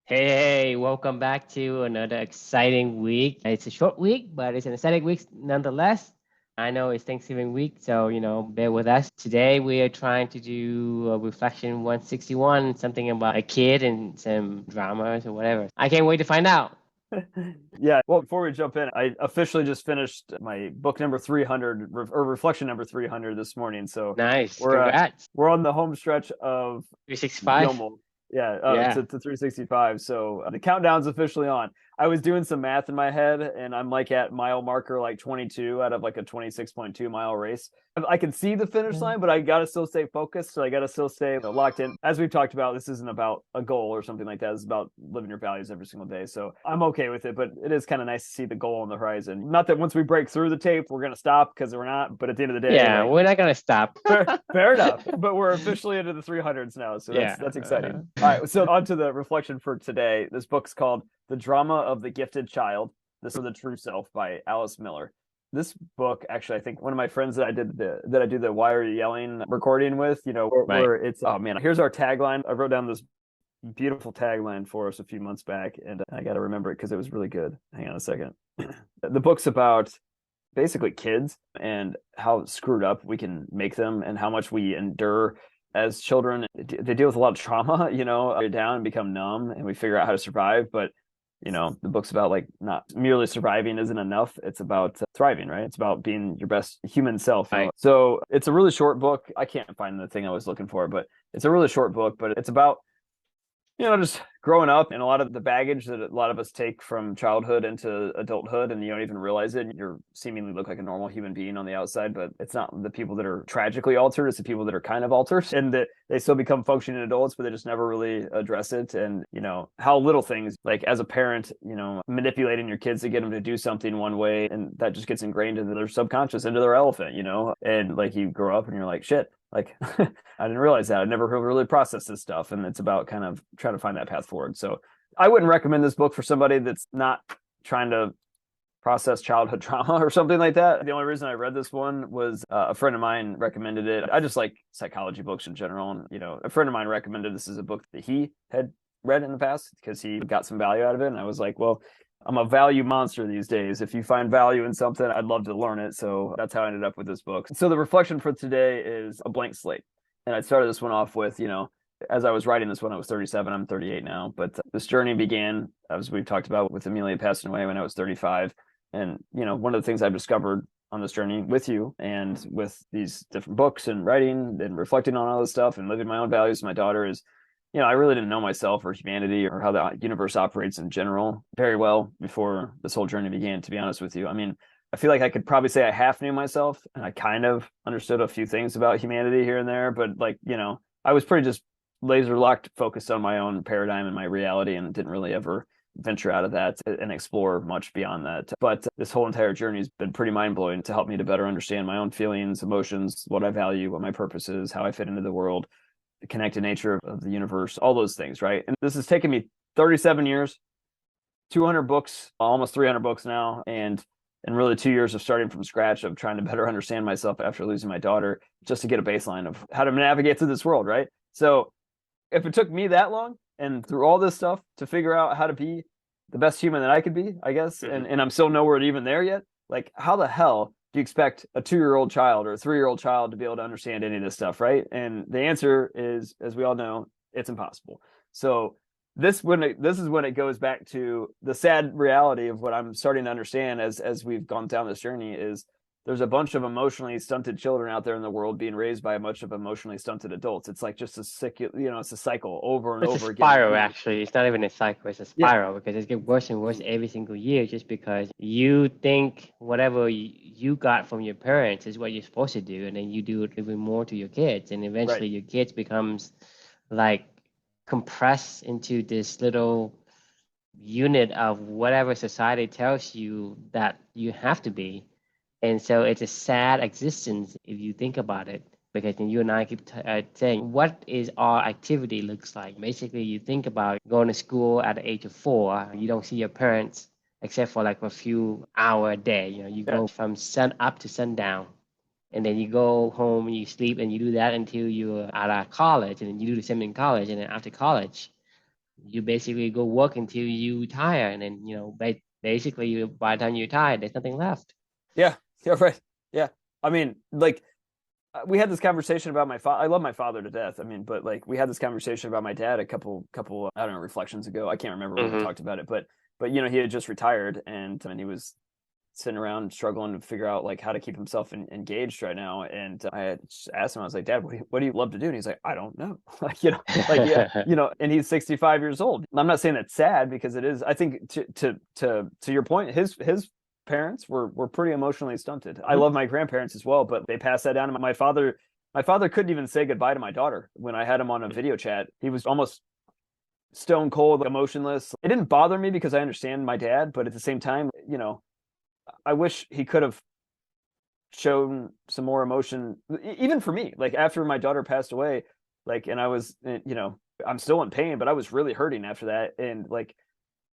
Hey, welcome back to another exciting week. It's a short week, but it's an exciting week nonetheless. I know it's Thanksgiving week, so bear with us. Today we are trying to do a reflection 161, something about a kid and some dramas or whatever. I can't wait to find out. Yeah. Well, before we jump in, I officially just finished my book number 300 or reflection number 300 this morning. So Nice, we're uh, congrats. we're on the home stretch of 365. Gilmore. Yeah, Yeah. to 365. So the countdown's officially on. I was doing some math in my head, and I'm like at mile marker like 22 out of like a 26.2 mile race. I can see the finish line, but I gotta still stay focused. So I gotta still stay locked in. As we've talked about, this isn't about a goal or something like that. It's about living your values every single day. So I'm okay with it, but it is kind of nice to see the goal on the horizon. Not that once we break through the tape, we're gonna stop because we're not. But at the end of the day, Yeah, like we're not gonna stop. fair enough. But we're officially into the 300s now, so Yeah. that's exciting. All right, so on to the reflection for today. This book's called The Drama of the Gifted Child. This is the True Self by Alice Miller. This book, actually, I think one of my friends that I do the Why Are You Yelling recording with, Right. where it's, oh man, here's our tagline. I wrote down this beautiful tagline for us a few months back, and I got to remember it because it was really good. Hang on a second. The book's about basically kids and how screwed up we can make them and how much we endure as children. They deal with a lot of trauma, they're down and become numb, and we figure out how to survive. But the book's about like not merely surviving isn't enough. It's about thriving, right? It's about being your best human self. Right. So it's a really short book. I can't find the thing I was looking for, but it's a really short book, but it's about just growing up and a lot of the baggage that a lot of us take from childhood into adulthood, and you don't even realize it. You seemingly look like a normal human being on the outside, but it's not the people that are tragically altered. It's the people that are kind of altered, and that they still become functioning adults, but they just never really address it. And how little things, like as a parent, manipulating your kids to get them to do something one way, and that just gets ingrained into their subconscious, into their elephant. And like you grow up and you're like, shit, like I didn't realize that. I never really processed this stuff. And it's about kind of trying to find that path forward. So I wouldn't recommend this book for somebody that's not trying to process childhood trauma or something like that. The only reason I read this one was a friend of mine recommended it. I just like psychology books in general. And, a friend of mine recommended this as a book that he had read in the past because he got some value out of it. And I was like, well, I'm a value monster these days. If you find value in something, I'd love to learn it. So that's how I ended up with this book. So the reflection for today is a blank slate. And I started this one off with, as I was writing this one, I was 37. I'm 38 now. But this journey began, as we've talked about, with Amelia passing away when I was 35. And, one of the things I've discovered on this journey with you and with these different books and writing and reflecting on all this stuff and living my own values with my daughter is, I really didn't know myself or humanity or how the universe operates in general very well before this whole journey began, to be honest with you. I mean, I feel like I could probably say I half knew myself and I kind of understood a few things about humanity here and there, but like, I was pretty just laser locked focused on my own paradigm and my reality and didn't really ever venture out of that and explore much beyond that. But this whole entire journey has been pretty mind blowing to help me to better understand my own feelings, emotions, what I value, what my purpose is, how I fit into the world, the connected nature of the universe, all those things, right? And this has taken me 37 years, 200 books, almost 300 books now, and really 2 years of starting from scratch of trying to better understand myself after losing my daughter, just to get a baseline of how to navigate through this world, right? So if it took me that long and through all this stuff to figure out how to be the best human that I could be, I guess, and I'm still nowhere even there yet, like how the hell do you expect a 2-year-old child or a 3-year-old child to be able to understand any of this stuff, right? And the answer is, as we all know, it's impossible. So this is when it goes back to the sad reality of what I'm starting to understand as we've gone down this journey is there's a bunch of emotionally stunted children out there in the world being raised by a bunch of emotionally stunted adults. It's like just a sick, it's a cycle over and It's a over again. spiral, actually. It's not even a cycle. It's a Yeah, spiral because it gets worse and worse every single year just because you think whatever you got from your parents is what you're supposed to do, and then you do it even more to your kids, and right. eventually your kids becomes like compressed into this little unit of whatever society tells you that you have to be. And so it's a sad existence if you think about it, because then you and I keep saying, what is our activity looks like? Basically, you think about going to school at the age of 4, you don't see your parents except for like a few hour a day. You Yeah. go from sun up to sundown, and then you go home and you sleep, and you do that until you're out of college, and then you do the same in college, and then after college You basically go work until you retire, and then basically by the time you retire, there's nothing left. Yeah. Yeah. Right. Yeah. I mean, like we had this conversation about my father. I love my father to death. I mean, but like we had this conversation about my dad a couple I don't know, reflections ago. I can't remember when we Hmm. talked about it, but he had just retired, and he was sitting around struggling to figure out like how to keep himself engaged right now. And I had asked him, I was like, Dad, what do you love to do? And he's like, I don't know. Like, yeah, and he's 65 years old. I'm not saying that's sad, because it is. I think to your point, his parents were pretty emotionally stunted. I love my grandparents as well, but they passed that down to my father. My father couldn't even say goodbye to my daughter when I had him on a video chat. He was almost stone cold, emotionless. It didn't bother me because I understand my dad, but at the same time, I wish he could have shown some more emotion, even for me. Like after my daughter passed away, like, and I was, I'm still in pain, but I was really hurting after that. And like,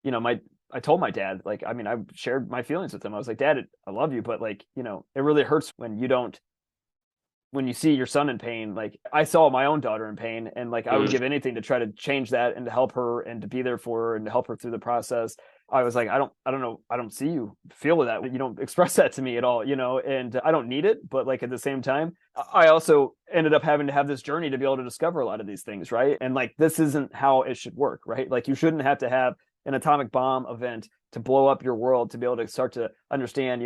my I told my dad, like, I mean, I shared my feelings with him. I was like, Dad, I love you, but like, it really hurts when you see your son in pain. Like I saw my own daughter in pain, and like I would give anything to try to change that and to help her and to be there for her and to help her through the process. I was like, I don't know, I don't see you feel that. You don't express that to me at all, and I don't need it. But like at the same time, I also ended up having to have this journey to be able to discover a lot of these things, right? And like this isn't how it should work, right? Like you shouldn't have to have an atomic bomb event to blow up your world to be able to start to understand,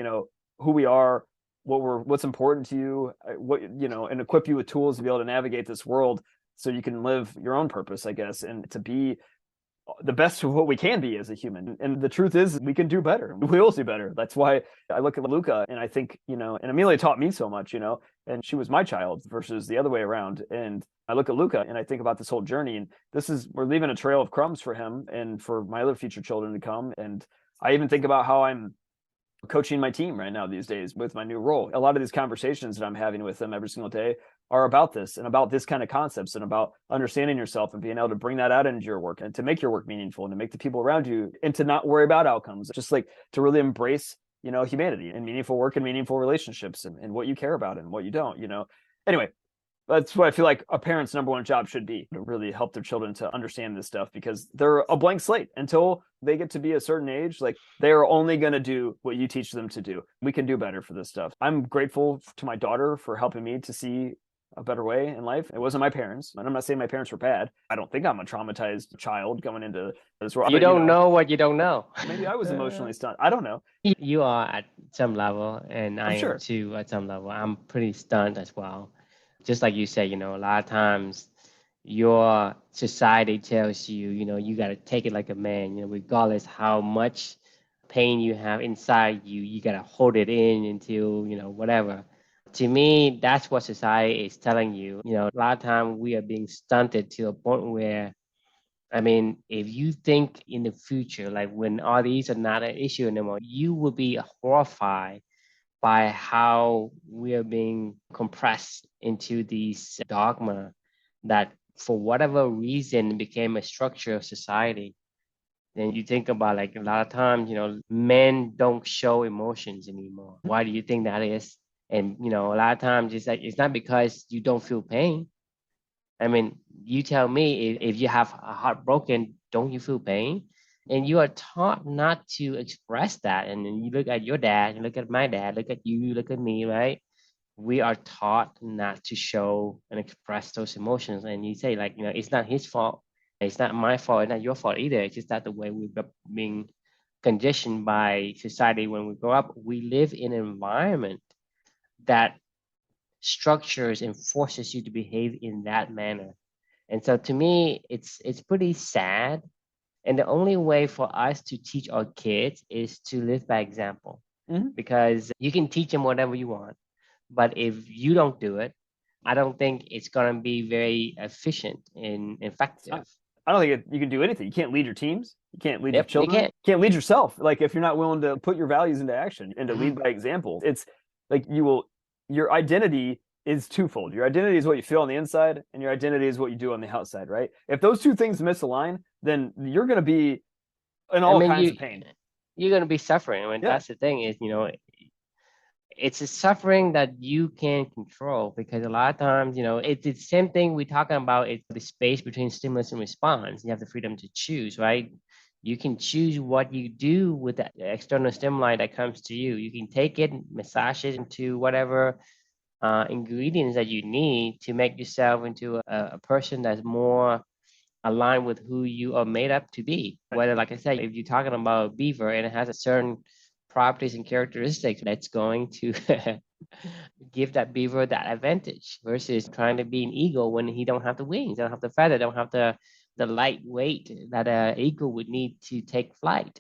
who we are, what's important to you, and equip you with tools to be able to navigate this world so you can live your own purpose, I guess, and to be the best of what we can be as a human. And the truth is we can do better. We will do better. That's why I look at Luca and I think, and Amelia taught me so much, and she was my child versus the other way around. And I look at Luca and I think about this whole journey, and we're leaving a trail of crumbs for him and for my other future children to come. And I even think about how I'm coaching my team right now these days with my new role. A lot of these conversations that I'm having with them every single day are about this and about this kind of concepts and about understanding yourself and being able to bring that out into your work and to make your work meaningful and to make the people around you and to not worry about outcomes, just like to really embrace, humanity and meaningful work and meaningful relationships and what you care about and what you don't, Anyway, that's what I feel like a parent's number one job should be, to really help their children to understand this stuff, because they're a blank slate until they get to be a certain age. Like they are only going to do what you teach them to do. We can do better for this stuff. I'm grateful to my daughter for helping me to see a better way in life. It wasn't my parents, and I'm not saying my parents were bad. I don't think I'm a traumatized child going into this world. You don't know what you don't know. Maybe I was emotionally stunned. I don't know. You are at some level, and I'm I am sure. too at some level. I'm pretty stunned as well. Just like you say, a lot of times your society tells you, you got to take it like a man, regardless how much pain you have inside you, you got to hold it in until, whatever. To me, that's what society is telling you. A lot of times we are being stunted to a point where, I mean, if you think in the future, like when all these are not an issue anymore, you will be horrified by how we are being compressed into these dogma that for whatever reason became a structure of society. Then you think about, like, a lot of times, men don't show emotions anymore. Why do you think that is? And a lot of times it's like it's not because you don't feel pain. I mean, you tell me, if you have a heart broken, don't you feel pain? And you are taught not to express that. And then you look at your dad, you look at my dad, look at you, look at me, right? We are taught not to show and express those emotions. And you say, like, it's not his fault. It's not my fault. It's not your fault either. It's just that the way we've been conditioned by society when we grow up. We live in an environment that structures and forces you to behave in that manner. And so to me, it's pretty sad. And the only way for us to teach our kids is to live by example, Mm-hmm. because you can teach them whatever you want, but if you don't do it, I don't think it's gonna be very efficient and effective. I don't think you can do anything. You can't lead your teams. You can't lead your Yep, you children. can't. You can't lead yourself. Like if you're not willing to put your values into action and to lead by example, it's like your identity is twofold. Your identity is what you feel on the inside, and your identity is what you do on the outside, right? If those two things misalign, then you're going to be in I all mean, kinds of pain. you're gonna be suffering. I mean, Yeah. that's the thing is, it's a suffering that you can control, because a lot of times, it's the same thing we're talking about. It's the space between stimulus and response. You have the freedom to choose, right? You can choose what you do with the external stimuli that comes to you. You can take it, massage it into whatever ingredients that you need to make yourself into a person that's more aligned with who you are made up to be. Whether, like I said, if you're talking about a beaver and it has a certain properties and characteristics, that's going to give that beaver that advantage versus trying to be an eagle when he don't have the wings, don't have the feather, don't have the light weight that an eagle would need to take flight.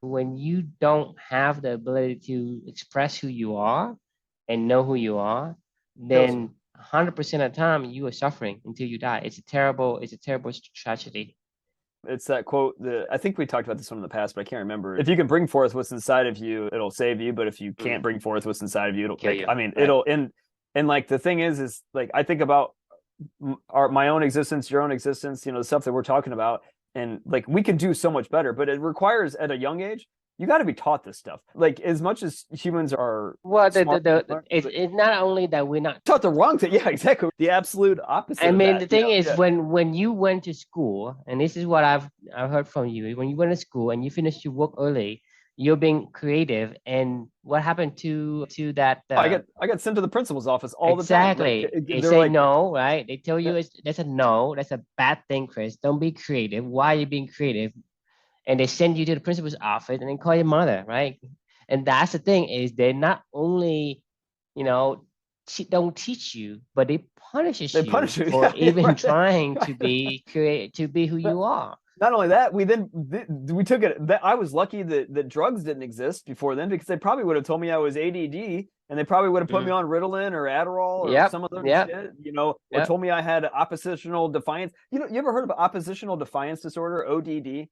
When you don't have the ability to express who you are and know who you are, then 100% of the time you are suffering until you die. It's a terrible tragedy. It's that quote that I think we talked about this one in the past, but I can't remember. If you can bring forth what's inside of you, it'll save you. But if you can't bring forth what's inside of you, it'll Kill like, you. I mean, Right. it'll and like the thing is like I think about my own existence, your own existence, the stuff that we're talking about, and like we can do so much better, but it requires at a young age you got to be taught this stuff. Like as much as humans are Well, smart, it's not only that we're not. taught the wrong thing. Yeah, exactly. The absolute opposite I of mean, that. the thing is, when you went to school, and this is what I've heard from you, when you went to school and you finished your work early, you're being creative, and what happened to that? I got sent to the principal's office all the time. Like Exactly. They they're say like, no, right? They tell you that's a no, that's a bad thing, Chris. Don't be creative. Why are you being creative? And they send you to the principal's office and then call your mother, right? And that's the thing, is they not only, you know, don't teach you, but they punishes they you punish you. for Yeah, even right. trying to be create to be who you are. Not only that, we took it. That I was lucky that drugs didn't exist before then, because they probably would have told me I was ADD, and they probably would have put me Mm. on Ritalin or Adderall or Yep, some other yep, shit, or yep. told me I had oppositional defiance. You ever heard of oppositional defiance disorder, ODD?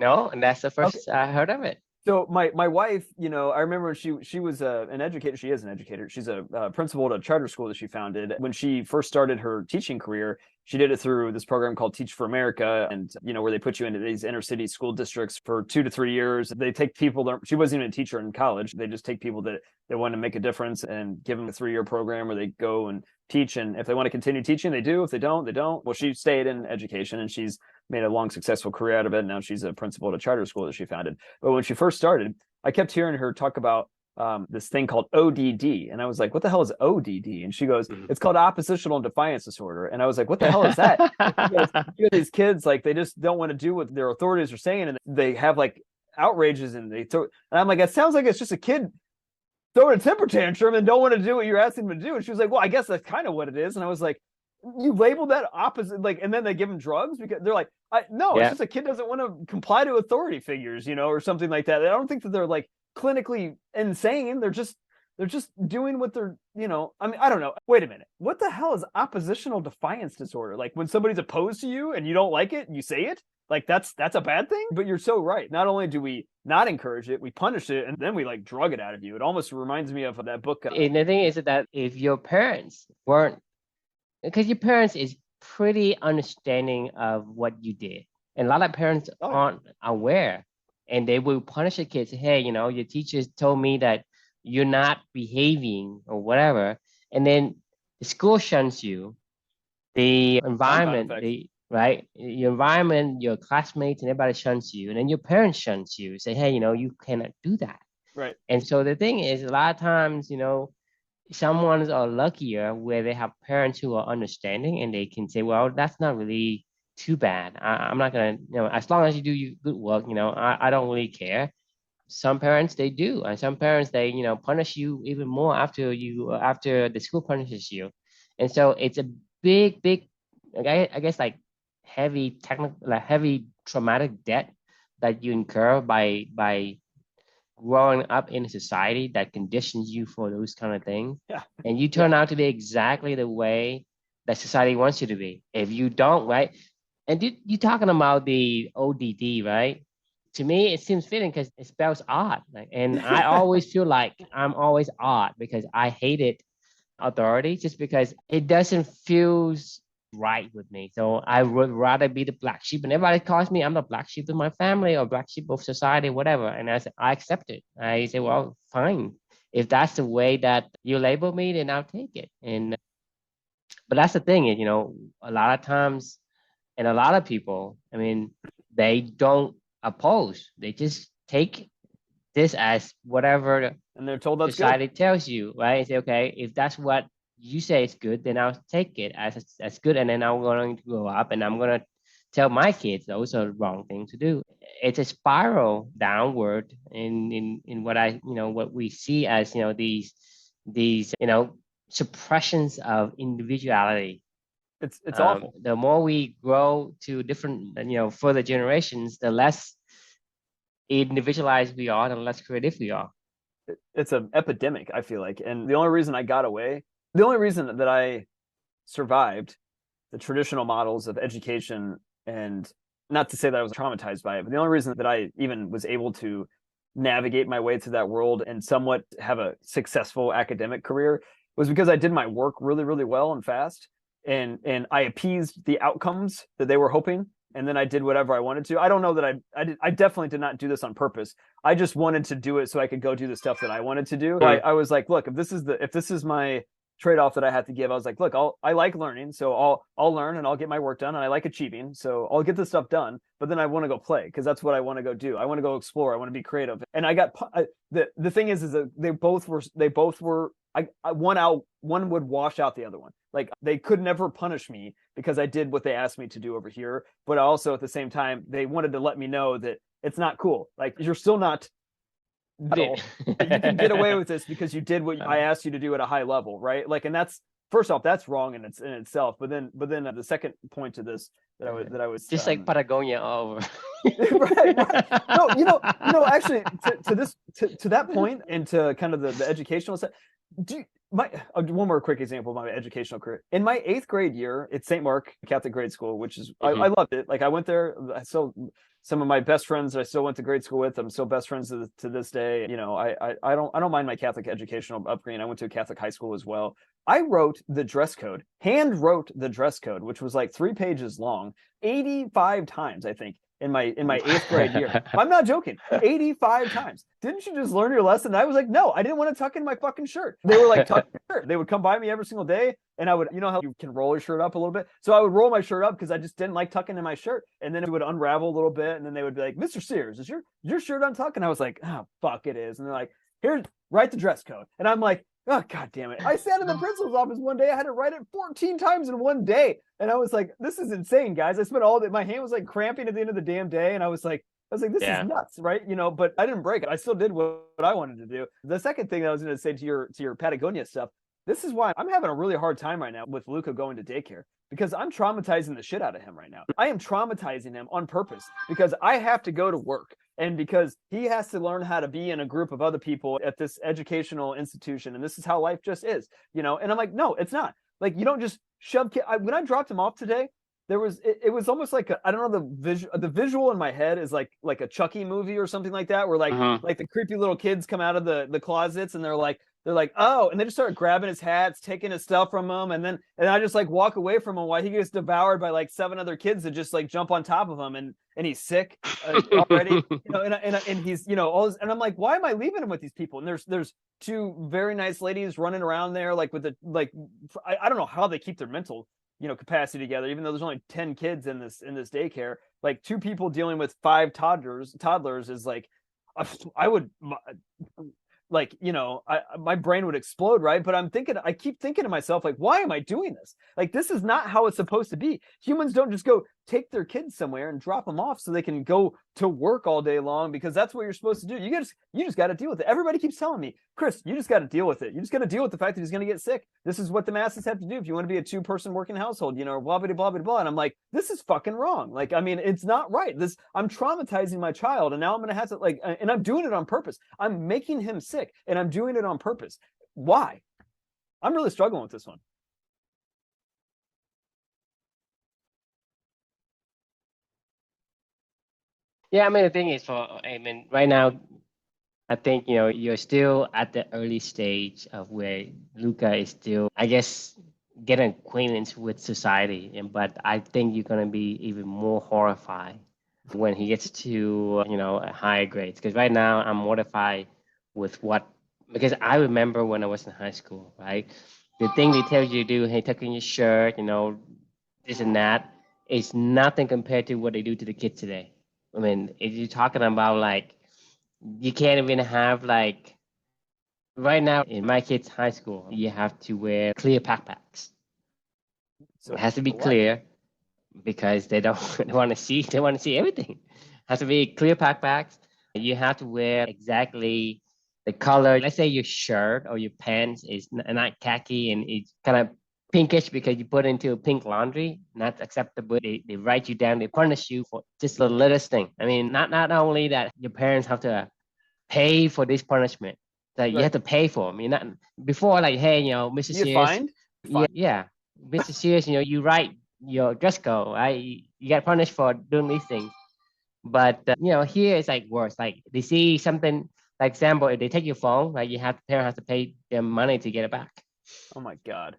No, and that's the Okay. first I heard of it. So my wife, I remember when she was an educator. She is an educator. She's a principal at a charter school that she founded. When she first started her teaching career, she did it through this program called Teach for America, and where they put you into these inner city school districts for 2 to 3 years. They take people that she wasn't even a teacher in college. They just take people that they want to make a difference and give them a 3-year program where they go and teach. And if they want to continue teaching, they do. If they don't, they don't. Well, she stayed in education, and she's made a long, successful career out of it. Now she's a principal at a charter school that she founded. But when she first started, I kept hearing her talk about this thing called ODD. And I was like, what the hell is ODD? And she goes, it's called oppositional defiance disorder. And I was like, what the hell is that? You got these kids, like, they just don't want to do what their authorities are saying. And they have like outrages and they throw. And I'm like, it sounds like it's just a kid throwing a temper tantrum and don't want to do what you're asking them to do. And she was like, well, I guess that's kind of what it is. And I was like, you labeled that opposite, like, and then they give them drugs because they're like, no, it's just a kid doesn't want to comply to authority figures, or something like that. I don't think that they're like clinically insane. They're just doing what they're, I mean, I don't know. Wait a minute. What the hell is oppositional defiance disorder? Like when somebody's opposed to you and you don't like it, you say it. Like that's a bad thing. But you're so right. Not only do we not encourage it, we punish it, and then we like drug it out of you. It almost reminds me of that book. And the thing is that if your parents weren't, because your parents is pretty understanding of what you did, and a lot of parents aren't aware, and they will punish the kids. Hey, your teachers told me that you're not behaving or whatever, and then the school shuns you, the environment, your environment, your classmates, and everybody shuns you, and then your parents shuns you. Say, hey, you cannot do that. Right. And so the thing is, a lot of times, someone's are luckier where they have parents who are understanding and they can say, well, that's not really too bad. I'm not gonna, as long as you do your good work, I don't really care. Some parents they do, and some parents they punish you even more after the school punishes you, and so it's a big, I guess like heavy traumatic debt that you incur by growing up in a society that conditions you for those kind of things. Yeah. And you turn out to be exactly the way that society wants you to be. If you don't, right? And you talking about the ODD, right? To me, it seems fitting because it spells odd. And I always feel like I'm always odd because I hated authority just because it doesn't feel right with me. So I would rather be the black sheep. And everybody calls me, I'm the black sheep of my family or black sheep of society, whatever. And I accept it. I say, well, fine. if that's the way that you label me, then I'll take it. And but that's the thing, you know, a lot of times, and a lot of people, I mean, they don't oppose. They just take this as whatever And they're told that's good. society tells you, right? And say, okay, if that's what you say is good, then I'll take it as good, and then I'm going to grow up and I'm going to tell my kids those are the wrong things to do. It's a spiral downward in what what we see as these suppressions of individuality. It's awful. The more we grow to different further generations, the less individualized we are, the less creative we are. It's an epidemic, I feel like. And the only reason I got away, the only reason that I survived the traditional models of education, and not to say that I was traumatized by it, but the only reason that I even was able to navigate my way through that world and somewhat have a successful academic career was because I did my work really, really well and fast. And I appeased the outcomes that they were hoping, and then I did whatever I wanted to. I don't know that I definitely did not do this on purpose. I just wanted to do it so I could go do the stuff that I wanted to do. I was like, look, if this is my trade-off that I have to give, I was like, look, I like learning, so I'll learn and I'll get my work done, and I like achieving, so I'll get this stuff done. But then I want to go play because that's what I want to go do. I want to go explore. I want to be creative. And I got the thing is that they both were one would wash out the other one. Like they could never punish me because I did what they asked me to do over here. But also at the same time, they wanted to let me know that it's not cool. Like you're still not you can get away with this because you did what I asked you to do at a high level, right? Like, and that's first off, that's wrong in itself. But then the second point to this that I was just like Patagonia all over. right. No, actually, to that point, and to kind of the educational side, one more quick example of my educational career. In my 8th grade year at St. Mark Catholic Grade School, which is I loved it. Like I went there. I still some of my best friends I still went to grade school with. I'm still best friends to this day. You know, I don't mind my Catholic educational upbringing. I went to a Catholic high school as well. I wrote the dress code, hand wrote the dress code, which was like 3 pages long, 85 times, I think, in my 8th grade year. I'm not joking. 85 times. Didn't you just learn your lesson? And I was like, no, I didn't want to tuck in my fucking shirt. They were like, tuck your shirt. They would come by me every single day, and I would, you know how you can roll your shirt up a little bit? So I would roll my shirt up because I just didn't like tucking in my shirt. And then it would unravel a little bit, and then they would be like, Mr. Sears, is your shirt untucked? And I was like, oh, fuck, it is. And they're like, here, write the dress code. And I'm like, oh, God damn it. I sat in the principal's office one day. I had to write it 14 times in one day. And I was like, this is insane, guys. I spent all day, my hand was like cramping at the end of the damn day. And I was like, this is nuts, right? You know, but I didn't break it. I still did what I wanted to do. The second thing that I was going to say to your Patagonia stuff, this is why I'm having a really hard time right now with Luca going to daycare, because I'm traumatizing the shit out of him right now. I am traumatizing him on purpose because I have to go to work. And because he has to learn how to be in a group of other people at this educational institution. And this is how life just is, you know? And I'm like, no, it's not. Like, you don't just shove kids. When I dropped him off today, it was almost like I don't know, the visual in my head is like a Chucky movie or something like that, where like the creepy little kids come out of the closets and they're like, oh, and they just start grabbing his hats, taking his stuff from him, and I just like walk away from him while he gets devoured by like 7 other kids that just like jump on top of him, and he's sick already, you know, and he's, you know, all this, and I'm like, why am I leaving him with these people? And there's 2 very nice ladies running around there, like with I don't know how they keep their mental, you know, capacity together, even though there's only 10 kids in this daycare. Like 2 people dealing with 5 toddlers is like, I would. Like, you know, my brain would explode, right? But I keep thinking to myself, like, why am I doing this? Like, this is not how it's supposed to be. Humans don't just go take their kids somewhere and drop them off so they can go to work all day long, because that's what you're supposed to do. You just got to deal with it. Everybody keeps telling me, Chris, you just got to deal with it. You just got to deal with the fact that he's going to get sick. This is what the masses have to do if you want to be a 2-person working household, you know, blah, blah, blah, blah, blah. And I'm like, this is fucking wrong. Like, I mean, it's not right. I'm traumatizing my child, and now I'm going to have to, like, and I'm doing it on purpose. I'm making him sick, and I'm doing it on purpose. Why? I'm really struggling with this one. Yeah, I mean the thing is, right now, I think you're still at the early stage of where Luca is still, I guess, getting acquaintance with society, but I think you're gonna be even more horrified when he gets to higher grades. Because right now I'm mortified with what because I remember when I was in high school, right? The thing they tell you to do, hey, tuck in your shirt, this and that, is nothing compared to what they do to the kids today. I mean, if you're talking about like, you can't even have like, right now in my kids' high school, you have to wear clear backpacks. It So has to be for what? clear because they don't they want to see, they want to see everything. Has to be clear backpacks. You have to wear exactly the color. Let's say your shirt or your pants is not khaki and it's kind of pinkish because you put into pink laundry, not acceptable. They write you down, they punish you for just the littlest thing. I mean, not only that your parents have to pay for this punishment, that you Right. have to pay for. I mean, not before, like, hey, Mr. You get Sears, fined? yeah, Mr. Sears, you write your dress code, right? You get punished for doing these things. But here it's like worse. Like they see something, like example, if they take your phone, right, parent has to pay them money to get it back. Oh my God.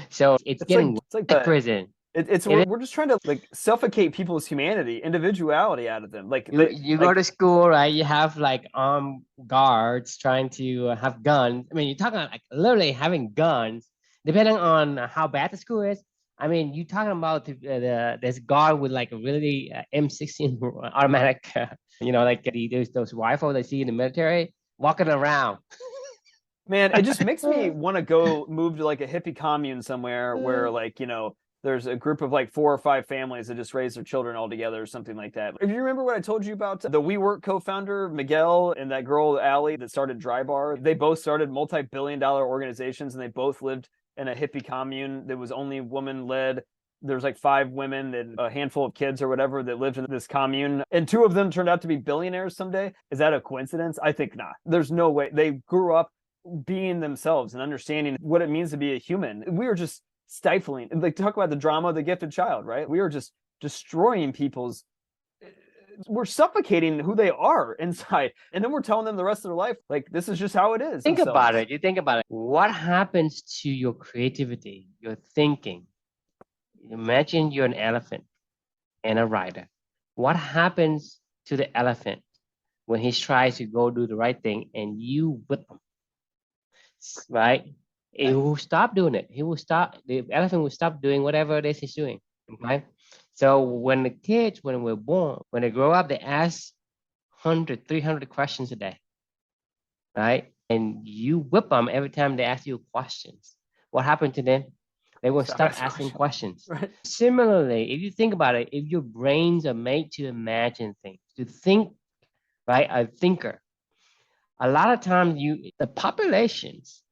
So it's getting worse. It's like Like the prison. it's It is. we're just trying to like suffocate people's humanity, individuality out of them. Like You they you go like to school, right? You have like armed guards trying to have guns. I mean, you're talking about like literally having guns, depending on how bad the school is. I mean, you're talking about this guard with like a really M16 automatic, like those rifles they see in the military walking around. man, it just makes me want to go move to like a hippie commune somewhere where like, there's a group of like 4 or 5 families that just raise their children all together or something like that. If you remember what I told you about the WeWork co-founder, Miguel, and that girl, Allie, that started Dry Bar, they both started multi-billion-dollar organizations and they both lived in a hippie commune that was only woman led. There's like 5 women and a handful of kids or whatever that lived in this commune. And 2 of them turned out to be billionaires someday. Is that a coincidence? I think not. There's no way. They grew up being themselves and understanding what it means to be a human. We are just stifling, like talk about the drama of the gifted child, right? We are just destroying people's, we're suffocating who they are inside. And then we're telling them the rest of their life, like, this is just how it is Think about themselves. it. You think about it. What happens to your creativity, your thinking? Imagine you're an elephant and a rider. What happens to the elephant when he tries to go do the right thing and you whip him, right? He will stop doing it. The elephant will stop doing whatever it is he's doing, right? So when we're born, when they grow up, they ask 100, 300 questions a day, right? And you whip them every time they ask you questions. What happened to them? They will Stop stop asking asking questions. questions. Right. Similarly, if you think about it, if your brains are made to imagine things, to think, right? A thinker. A lot of times the populations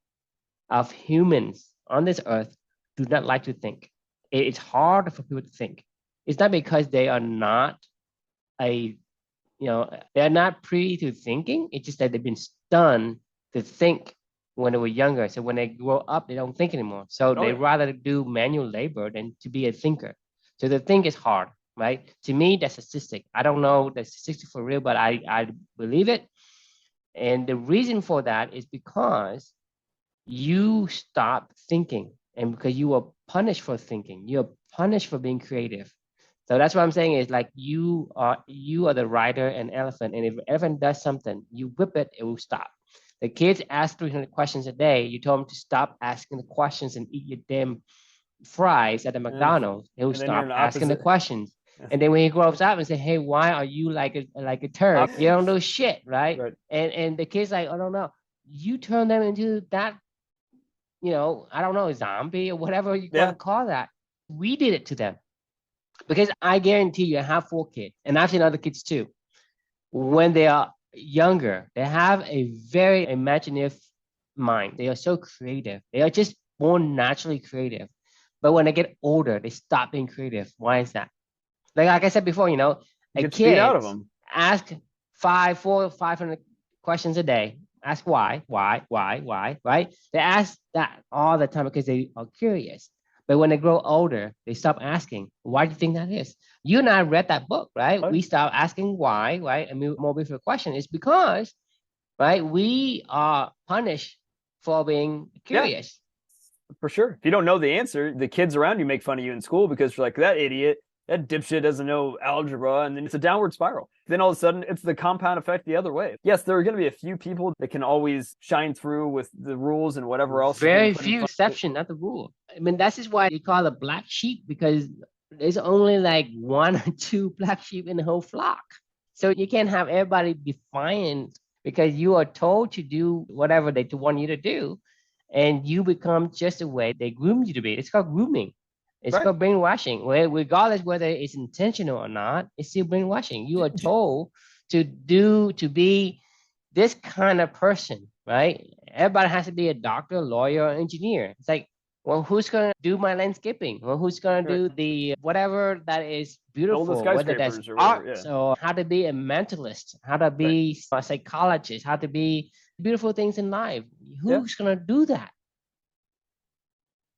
of humans on this earth do not like to think. It's hard for people to think. It's not because they are not a, they're not pre to thinking. It's just that they've been stunned to think when they were younger. So when they grow up, they don't think anymore. So Oh they yeah. rather do manual labor than to be a thinker. So the think is hard, right? To me, that's statistic. I don't know the statistic for real, but I believe it. And the reason for that is because you stop thinking and because you are punished for thinking, you're punished for being creative. So that's what I'm saying is like you are the rider and elephant, and if elephant does something, you whip it, it will stop. The kids ask 300 questions a day. You told them to stop asking the questions and eat your damn fries at the And, McDonald's. They will and then you're in stop the asking the opposite. questions. Yeah. And then when he grows up and say, "Hey, why are you like a turd? You don't do shit, right?" Right. And the kids like, "I don't know." You turn them into that, I don't know, zombie or whatever you want to Yeah. call that. We did it to them because I guarantee you, I have 4 kids, and I've seen other kids too. When they are younger, they have a very imaginative mind. They are so creative. They are just born naturally creative. But when they get older, they stop being creative. Why is that? Like I said before, It a gets beat out of kid them. ask 500 questions a day. Ask why, right? They ask that all the time because they are curious. But when they grow older, they stop asking, why do you think that is? You and I read that book, right? Right. We stop asking why, right? And more before question is because, right, we are punished for being Yeah. curious. For sure. If you don't know the answer, the kids around you make fun of you in school because you're like, that idiot that dipshit doesn't know algebra, and then it's a downward spiral. Then all of a sudden, it's the compound effect the other way. Yes, there are going to be a few people that can always shine through with the rules and whatever else is being Very put in few front. exception, not the rule. I mean, that's just why you call it black sheep, because there's only like one or two black sheep in the whole flock. So you can't have everybody defiant because you are told to do whatever they want you to do, and you become just the way they groom you to be. It's called grooming. It's Right. called brainwashing. Where regardless whether it's intentional or not, it's still brainwashing. You are told to be this kind of person, right? Everybody has to be a doctor, lawyer, or engineer. It's like, well, who's gonna do my landscaping? Well, who's gonna Right. do the whatever that is Build the beautiful, whether that's skyscrapers or whatever. art, Yeah. so how to be a mentalist, how to Right. be a psychologist, how to be beautiful things in life. Yeah. Who's gonna do that?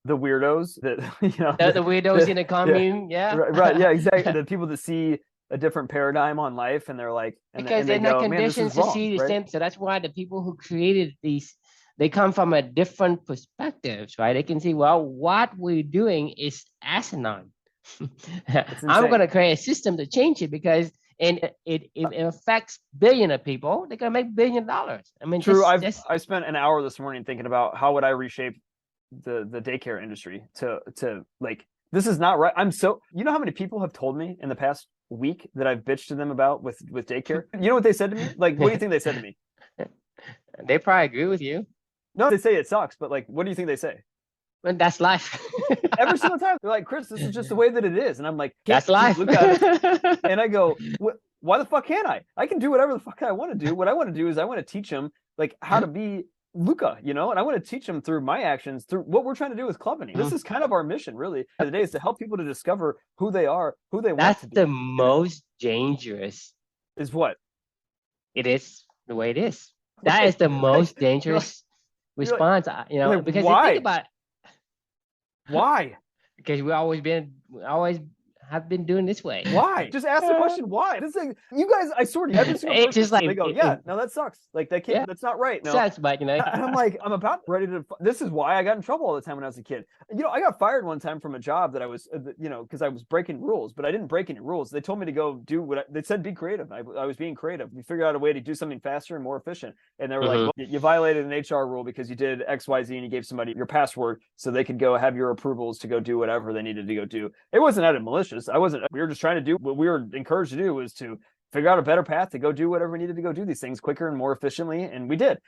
The weirdos that The weirdos in the yeah, commune, yeah. right, yeah, exactly. The people that see a different paradigm on life, and they're like, Because they they're not go, man, this conditioned is to wrong, see the right? same. So that's why the people who created these, they come from a different perspectives, right? They can see, well, what we're doing is asinine. It's I'm insane. going to create a system to change it because it affects billion of people. They're going to make $1 billion. I mean, True. just I spent an hour this morning thinking about how would I reshape the daycare industry to like, this is not right. You know how many people have told me in the past week that I've bitched to them about with daycare? You know what they said to me? Like, what do you think they said to me? they probably agree with you. No, they say it sucks, but like, what do you think they say? But that's life. Every single time they're like, Chris, this is just the way that it is. And I'm like, that's life. And I go, why the fuck can't I? I can do whatever the fuck I want to do. What I want to do is I want to teach them like how to be Luca, and I want to teach them through my actions, through what we're trying to do with Clubbing. This is kind of our mission, really, today, is to help people to discover who they are, who they want to be. That's the most dangerous. Is what? It is the way it is. That is the most dangerous response, like, because why? you think about why? Because we always have been doing this way. Why? Just ask the question, why? This thing, you guys, I swear to you, every single person, just like, they go, no, that sucks. Like, that can't, that's not right. No. Sucks, but And I'm like, I'm about ready to, this is why I got in trouble all the time when I was a kid. I got fired one time from a job that I was, because I was breaking rules, but I didn't break any rules. They told me to go do they said, be creative. I was being creative. We figured out a way to do something faster and more efficient. And they were like, well, you violated an HR rule because you did X, Y, Z, and you gave somebody your password so they could go have your approvals to go do whatever they needed to go do. It wasn't out of malicious. We were just trying to do what we were encouraged to do, was to figure out a better path to go do whatever we needed to go do these things quicker and more efficiently. And we did.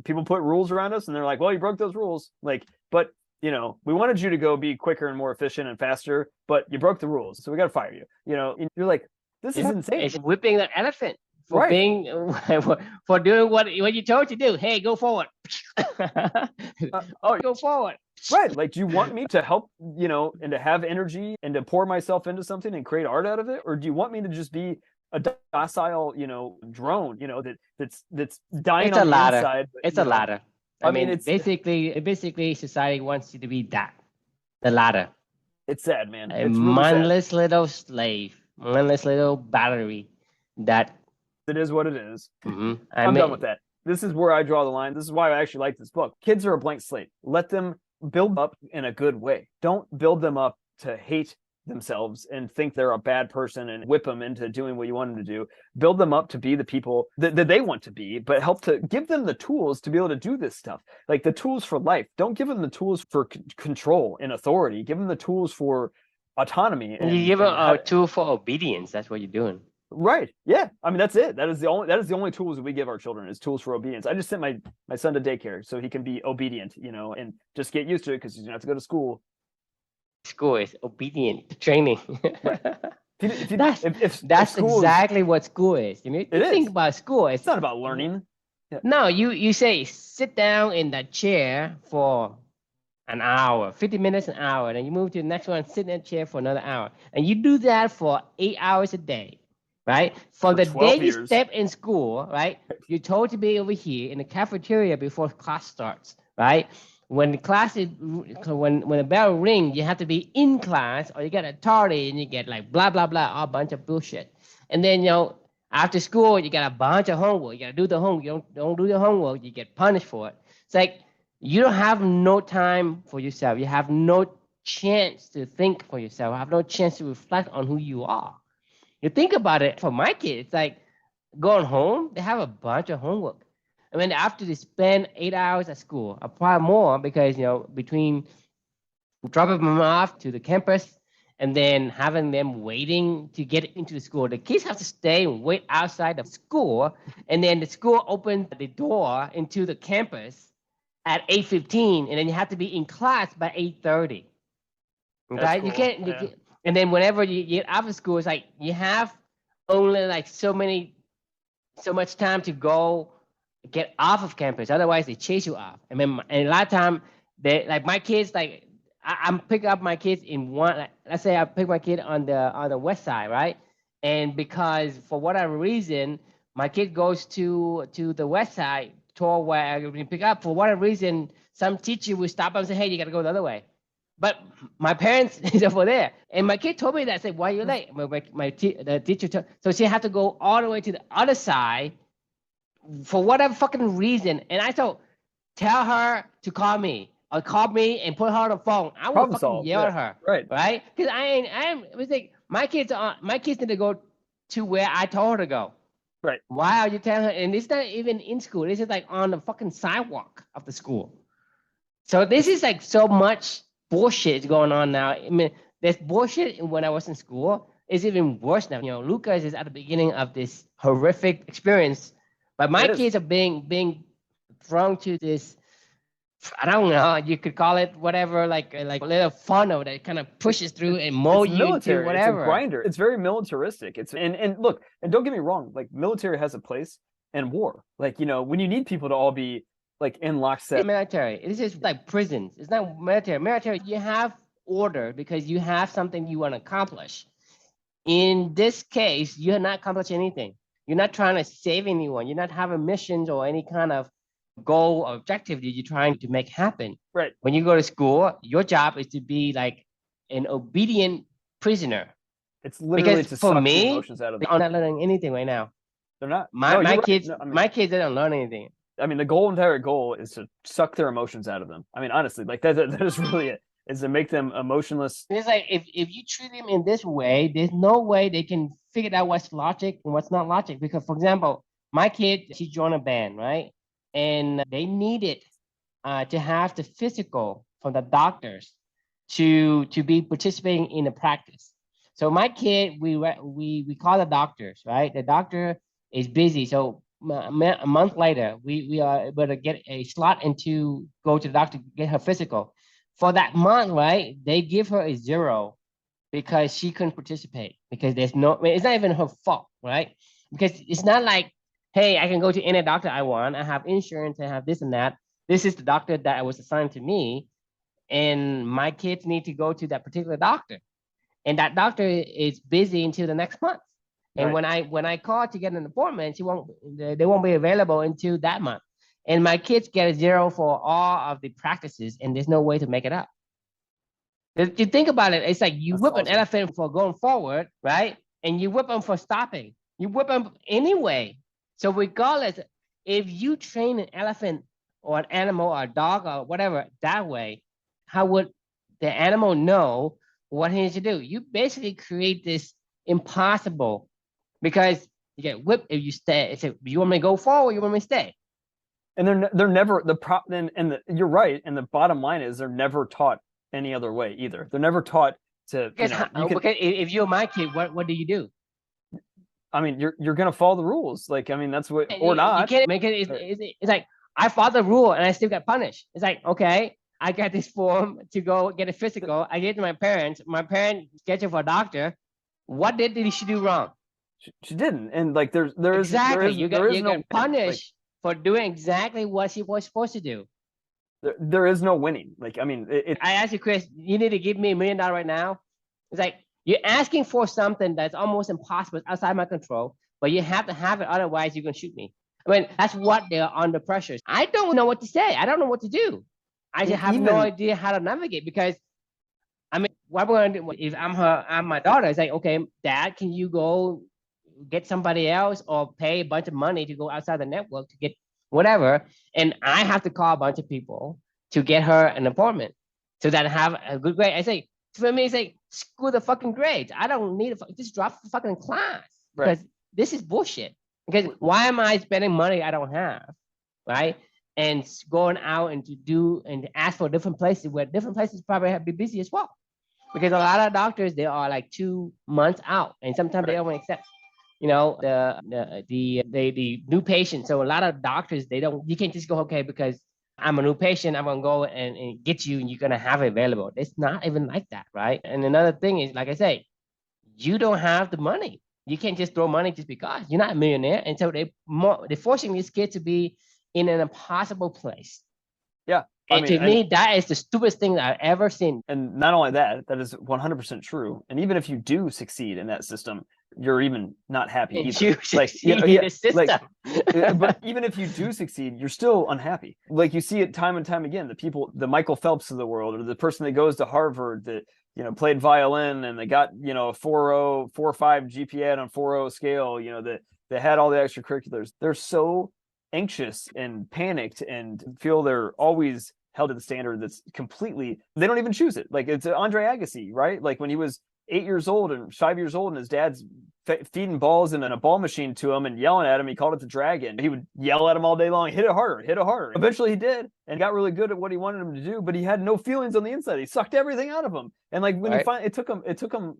People put rules around us and they're like, well, you broke those rules. Like, but we wanted you to go be quicker and more efficient and faster, but you broke the rules. So we got to fire you. You're like, this is insane. It's whipping the elephant for right. being, for doing what you told to do. Hey, go forward. Go forward. Right. Like, do you want me to help, and to have energy and to pour myself into something and create art out of it? Or do you want me to just be a docile, drone, that's dying it's on the ladder. Inside? But, it's a ladder. I mean, it's basically society wants you to be that, the ladder. It's sad, man. A mindless little slave, mindless little battery. That it is what it is. Mm-hmm. I'm done with that. This is where I draw the line. This is why I actually like this book. Kids are a blank slate. Let them build up in a good way. Don't build them up to hate themselves and think they're a bad person and whip them into doing what you want them to do. Build them up to be the people that they want to be, but help to give them the tools to be able to do this stuff. Like the tools for life. Don't give them the tools for control and authority. Give them the tools for autonomy. And you give them a tool for obedience. That's what you're doing. Right. Yeah. I mean, that's it. That is the only tools that we give our children, is tools for obedience. I just sent my son to daycare so he can be obedient, and just get used to it, because he's going to have to go to school. School is obedient training. Right. That's exactly what school is. Think about school. It's not about learning. Yeah. No, you say sit down in that chair for an hour, 50 minutes, an hour. Then you move to the next one, sit in that chair for another hour. And you do that for 8 hours a day. Right? From the day you step in school, right? You're told to be over here in the cafeteria before class starts, right? When the class is, when the bell rings, you have to be in class, or you get a tardy and you get like blah, blah, blah, a bunch of bullshit. And then, after school, you got a bunch of homework. You got to do the homework. You don't do the homework, you get punished for it. It's like, you don't have no time for yourself. You have no chance to think for yourself, have no chance to reflect on who you are. You think about it, for my kids, it's like going home, they have a bunch of homework. I mean, after they spend 8 hours at school, or probably more, because, between dropping them off to the campus and then having them waiting to get into the school. The kids have to stay and wait outside the school, and then the school opens the door into the campus at 8:15, and then you have to be in class by 8:30. That's Okay, cool. you can't, and then whenever you get out of school, it's like you have only like so much time to go get off of campus. Otherwise, they chase you off. And a lot of time, they like my kids. Like I'm picking up my kids in one. Like, let's say I pick my kid on the west side, right? And because for whatever reason, my kid goes to the west side toward where I'm going to pick up. For whatever reason, some teacher will stop and say, "Hey, you got to go the other way." But my parents is over there, and my kid told me that. I said, "Why are you late?" The teacher told, so she had to go all the way to the other side for whatever fucking reason. And I told, tell her to call me or call me and put her on the phone. I will fucking yell at her, right? Because it was like my kids need to go to where I told her to go. Right. Why are you telling her? And it's not even in school. This is like on the fucking sidewalk of the school. So this is like so much bullshit going on now. I mean, there's bullshit when I was in school. It's even worse now. Lucas is at the beginning of this horrific experience, but my kids are being thrown to this. I don't know. You could call it whatever, like a little funnel that kind of pushes through and mold you into whatever. It's a grinder. It's very militaristic. And look, and don't get me wrong. Like military has a place in war. Like when you need people to all be like in lockstep. Military. It is like prisons. It's not military. Military, you have order because you have something you want to accomplish. In this case, you're not accomplishing anything. You're not trying to save anyone. You're not having missions or any kind of goal or objective that you're trying to make happen. Right. When you go to school, your job is to be like an obedient prisoner. It's literally because for me, the emotions out of them. They're not learning anything right now. They're not. My kids, my kids, they don't learn anything. I mean, the entire goal is to suck their emotions out of them. I mean, honestly, like that is really it. Is to make them emotionless. It's like if you treat them in this way, there's no way they can figure out what's logic and what's not logic. Because, for example, my kid, she joined a band, right? And they needed to have the physical from the doctors to be participating in the practice. So my kid, we call the doctors, right? The doctor is busy, so a month later, we are able to get a slot into go to the doctor to get her physical. For that month, right, they give her a 0 because she couldn't participate because there's no, I mean, it's not even her fault, right? Because it's not like, hey, I can go to any doctor I want. I have insurance, I have this and that. This is the doctor that was assigned to me, and my kids need to go to that particular doctor. And that doctor is busy until the next month. And when I call to get an appointment, they won't be available until that month. And my kids get a 0 for all of the practices, and there's no way to make it up. If you think about it, it's like you whip an elephant for going forward, right? And you whip them for stopping. You whip them anyway. So regardless, if you train an elephant or an animal or a dog or whatever that way, how would the animal know what he needs to do? You basically create this impossible, because you get whipped if you stay. It's you want me to go forward, you want me to stay. And they're never you're right. And the bottom line is they're never taught any other way either. They're never taught to. Because if you're my kid, what do you do? I mean, you're gonna follow the rules. Like, I mean, that's what or not. You can't make it. It's like I followed the rule and I still got punished. It's like, okay, I got this form to go get a physical. I gave it to my parents. My parents scheduled for a doctor. What did she do wrong? She didn't. And like there is exactly you get punished for doing exactly what she was supposed to do. There is no winning. Like, I mean, I asked you, Chris, you need to give me $1 million right now. It's like you're asking for something that's almost impossible, outside my control, but you have to have it, otherwise you're gonna shoot me. I mean, that's what they're under pressure. I don't know what to say. I don't know what to do. I just have no idea how to navigate, because I mean, what we're gonna do if I'm my daughter, it's like, okay, Dad, can you go get somebody else or pay a bunch of money to go outside the network to get whatever, and I have to call a bunch of people to get her an appointment. so that I have a good grade. I say, for me, it's like, screw the fucking grades. I don't need to just drop the fucking class because this is bullshit. Because why am I spending money I don't have, right? And going out and to do and ask for different places where different places probably have to be busy as well. Because a lot of doctors, they are like 2 months out, and sometimes they don't accept, the new patient. So a lot of doctors, you can't just go, okay, because I'm a new patient, I'm gonna go and get you, and you're gonna have it available. It's not even like that, right? And another thing is, like I say, you don't have the money. You can't just throw money just because you're not a millionaire. And so they're forcing these kids to be in an impossible place. Yeah. And to me, that is the stupidest thing I've ever seen. And not only that, that is 100% true. And even if you do succeed in that system, you're even not happy either. The system. But even if you do succeed, you're still unhappy. Like you see it time and time again. The Michael Phelps of the world, or the person that goes to Harvard that played violin and they got a 4.0, 4.5 GPA on 4.0 scale. That they had all the extracurriculars. They're so anxious and panicked and feel they're always held to the standard that's completely, they don't even choose it. Like it's Andre Agassi, right? Like when he was 8 years old and 5 years old and his dad's feeding balls in a ball machine to him and yelling at him, he called it the dragon. He would yell at him all day long, hit it harder, hit it harder. Eventually he did and got really good at what he wanted him to do, but he had no feelings on the inside. He sucked everything out of him. And like when it took him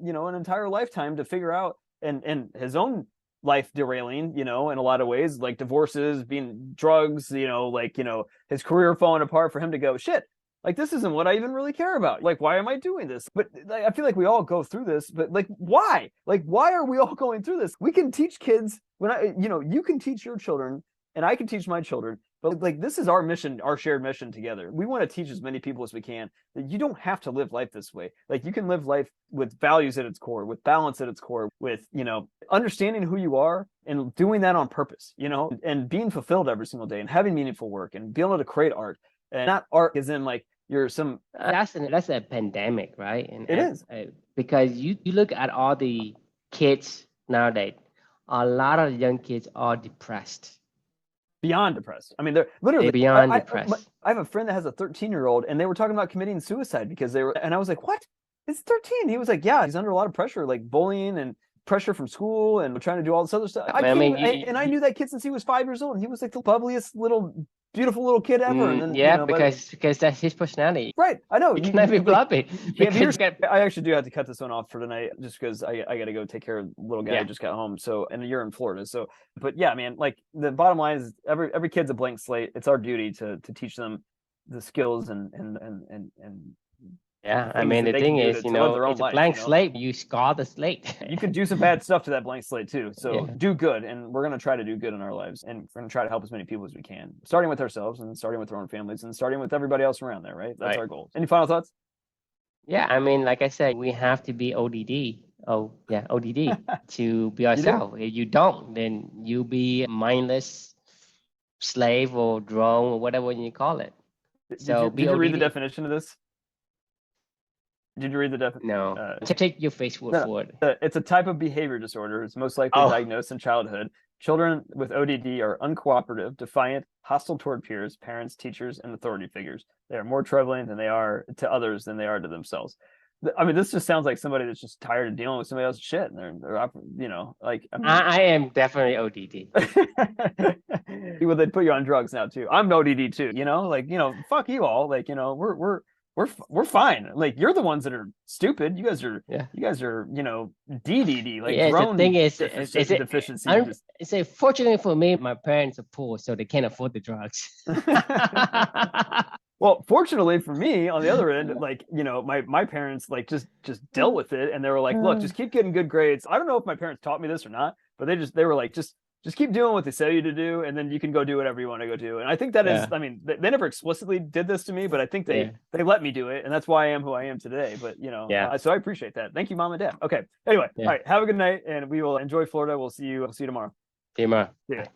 an entire lifetime to figure out, and his own life derailing, in a lot of ways, like divorces, being drugs, his career falling apart, for him to go, shit, like this isn't what I even really care about. Like, why am I doing this? But like, I feel like we all go through this, but like, why? Like, why are we all going through this? We can teach kids you can teach your children and I can teach my children, but like, this is our mission, our shared mission together. We want to teach as many people as we can that you don't have to live life this way. Like you can live life with values at its core, with balance at its core, with, understanding who you are and doing that on purpose, and being fulfilled every single day and having meaningful work and being able to create art. And not art as in like you're some that's a pandemic, right? And it is because you look at all the kids nowadays, a lot of young kids are depressed, beyond depressed. I mean, they're literally beyond depressed. I have a friend that has a 13-year-old and they were talking about committing suicide because and I was like, what? It's 13. He was like, yeah, he's under a lot of pressure, like bullying and pressure from school and trying to do all this other stuff. I knew that kid since he was 5 years old, and he was like the bubbliest beautiful little kid ever. And then, because that's his personality. Right. I know. You can't be blubby. I actually do have to cut this one off for tonight just because I got to go take care of the little guy who just got home. So, and you're in Florida. So, but yeah, man, like the bottom line is every kid's a blank slate. It's our duty to teach them the skills and yeah, I mean, the thing is, it's a blank slate. You scar the slate. You could do some bad stuff to that blank slate too. So do good, and we're going to try to do good in our lives, and we're going to try to help as many people as we can, starting with ourselves and starting with our own families and starting with everybody else around there, right? That's our goal. Any final thoughts? Yeah, I mean, like I said, we have to be ODD. ODD to be ourselves. If you don't, then you'll be a mindless slave or drone or whatever you call it. So did you read the definition of this? Did you read the definition? No. Take your face word for it. It's a type of behavior disorder. It's most likely diagnosed in childhood. Children with ODD are uncooperative, defiant, hostile toward peers, parents, teachers, and authority figures. They are more troubling than they are to others than they are to themselves. I mean, this just sounds like somebody that's just tired of dealing with somebody else's shit. And they're like. I am definitely ODD. Well, they'd put you on drugs now too. I'm ODD too. Fuck you all. Like, we're fine. Like, you're the ones that are stupid. You guys are DDD. Like, the thing is, deficiency. It's fortunately for me, my parents are poor, so they can't afford the drugs. Well, fortunately for me, on the other end, like, my parents like just dealt with it, and they were like, look, just keep getting good grades. I don't know if my parents taught me this or not, but they were like, just keep doing what they say you to do, and then you can go do whatever you want to go do. And I think that is, I mean, they never explicitly did this to me, but I think they let me do it, and that's why I am who I am today. But so I appreciate that. Thank you, Mom and Dad. Okay. Anyway, all right. Have a good night, and we will enjoy Florida. We'll see you tomorrow. See you tomorrow. Yeah.